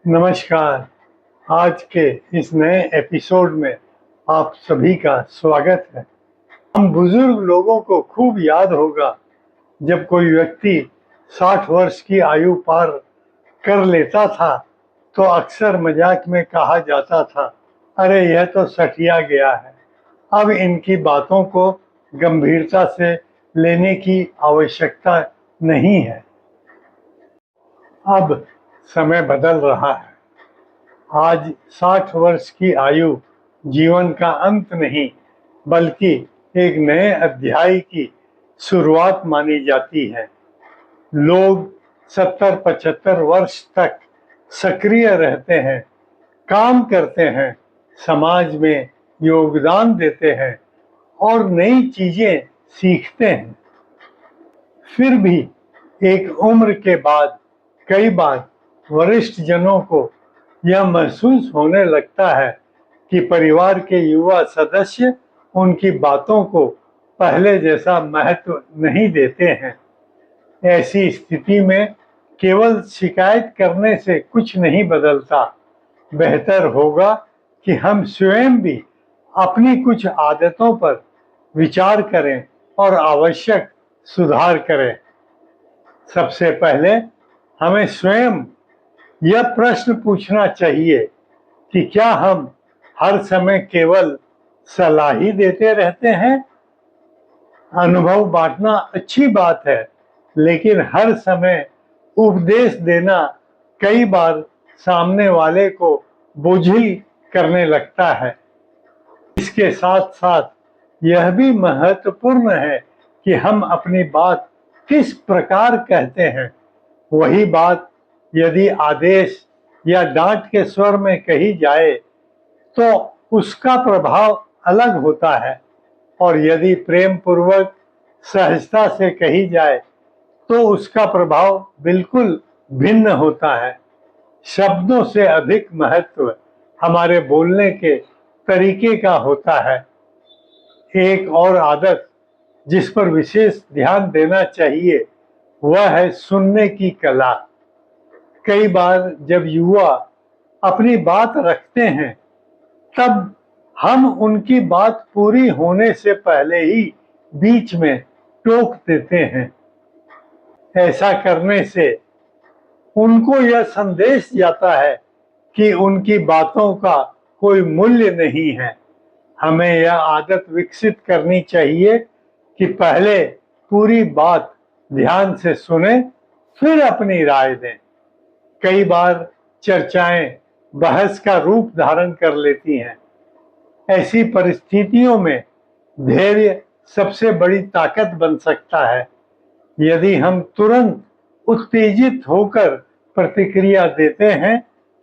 नमस्कार। आज के इस नए एपिसोड में आप सभी का स्वागत है। हम बुजुर्ग लोगों को खूब याद होगा जब कोई व्यक्ति 60 वर्ष की आयु पार कर लेता था तो अक्सर मजाक में कहा जाता था, अरे यह तो सठिया गया है। अब इनकी बातों को गंभीरता से लेने की आवश्यकता नहीं है। अब समय बदल रहा है। आज 60 वर्ष की आयु जीवन का अंत नहीं बल्कि एक नए अध्याय की शुरुआत मानी जाती है। लोग 70-75 वर्ष तक सक्रिय रहते हैं, काम करते हैं, समाज में योगदान देते हैं और नई चीजें सीखते हैं। फिर भी एक उम्र के बाद कई बार वरिष्ठ जनों को यह महसूस होने लगता है कि परिवार के युवा सदस्य उनकी बातों को पहले जैसा महत्व नहीं देते हैं। ऐसी स्थिति में केवल शिकायत करने से कुछ नहीं बदलता। बेहतर होगा कि हम स्वयं भी अपनी कुछ आदतों पर विचार करें और आवश्यक सुधार करें। सबसे पहले हमें स्वयं यह प्रश्न पूछना चाहिए कि क्या हम हर समय केवल सलाह ही देते रहते हैं। अनुभव बांटना अच्छी बात है, लेकिन हर समय उपदेश देना कई बार सामने वाले को बोझिल करने लगता है। इसके साथ साथ यह भी महत्वपूर्ण है कि हम अपनी बात किस प्रकार कहते हैं। वही बात यदि आदेश या डांट के स्वर में कही जाए तो उसका प्रभाव अलग होता है, और यदि प्रेम पूर्वक सहजता से कही जाए तो उसका प्रभाव बिल्कुल भिन्न होता है। शब्दों से अधिक महत्व हमारे बोलने के तरीके का होता है। एक और आदत जिस पर विशेष ध्यान देना चाहिए वह है सुनने की कला। कई बार जब युवा अपनी बात रखते हैं तब हम उनकी बात पूरी होने से पहले ही बीच में टोक देते हैं। ऐसा करने से उनको यह संदेश जाता है कि उनकी बातों का कोई मूल्य नहीं है। हमें यह आदत विकसित करनी चाहिए कि पहले पूरी बात ध्यान से सुने फिर अपनी राय दें। कई बार चर्चाएं बहस का रूप धारण कर लेती हैं। ऐसी परिस्थितियों में धैर्य सबसे बड़ी ताकत बन सकता है। यदि हम तुरंत उत्तेजित होकर प्रतिक्रिया देते हैं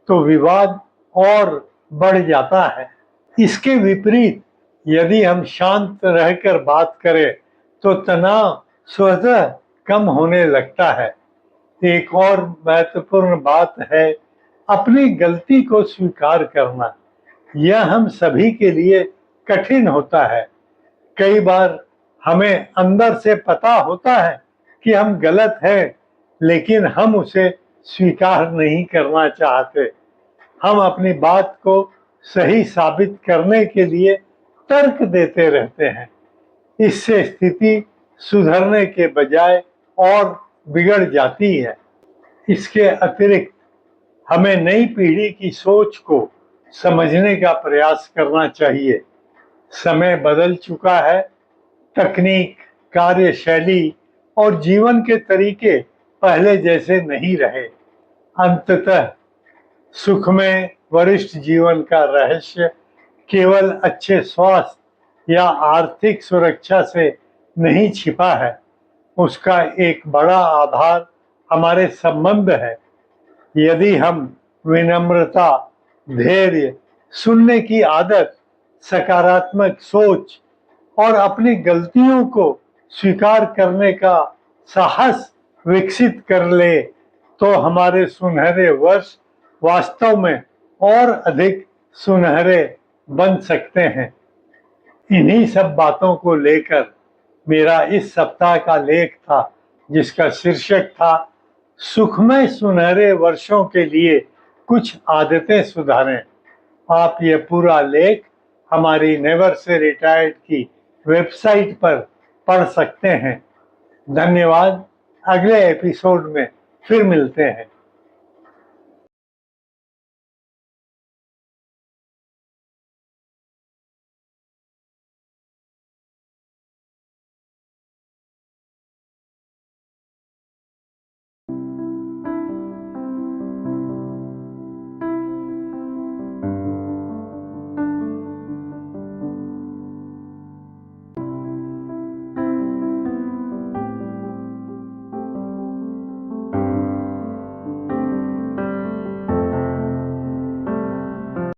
तो विवाद और बढ़ जाता है। इसके विपरीत यदि हम शांत रहकर बात करें तो तनाव स्वतः कम होने लगता है। एक और महत्वपूर्ण बात है अपनी गलती को स्वीकार करना। यह हम सभी के लिए कठिन होता है। कई बार हमें अंदर से पता होता है कि हम गलत हैं, लेकिन हम उसे स्वीकार नहीं करना चाहते। हम अपनी बात को सही साबित करने के लिए तर्क देते रहते हैं। इससे स्थिति सुधरने के बजाय और बिगड़ जाती है। इसके अतिरिक्त हमें नई पीढ़ी की सोच को समझने का प्रयास करना चाहिए। समय बदल चुका है। तकनीक, कार्यशैली और जीवन के तरीके पहले जैसे नहीं रहे। अंततः सुखमय वरिष्ठ जीवन का रहस्य केवल अच्छे स्वास्थ्य या आर्थिक सुरक्षा से नहीं छिपा है। उसका एक बड़ा आधार हमारे संबंध है। यदि हम विनम्रता, धैर्य, सुनने की आदत, सकारात्मक सोच और अपनी गलतियों को स्वीकार करने का साहस विकसित कर ले तो हमारे सुनहरे वर्ष वास्तव में और अधिक सुनहरे बन सकते हैं। इन्हीं सब बातों को लेकर मेरा इस सप्ताह का लेख था, जिसका शीर्षक था सुखमय सुनहरे वर्षों के लिए कुछ आदतें सुधारें। आप ये पूरा लेख हमारी नेवर से रिटायर्ड की वेबसाइट पर पढ़ सकते हैं। धन्यवाद। अगले एपिसोड में फिर मिलते हैं।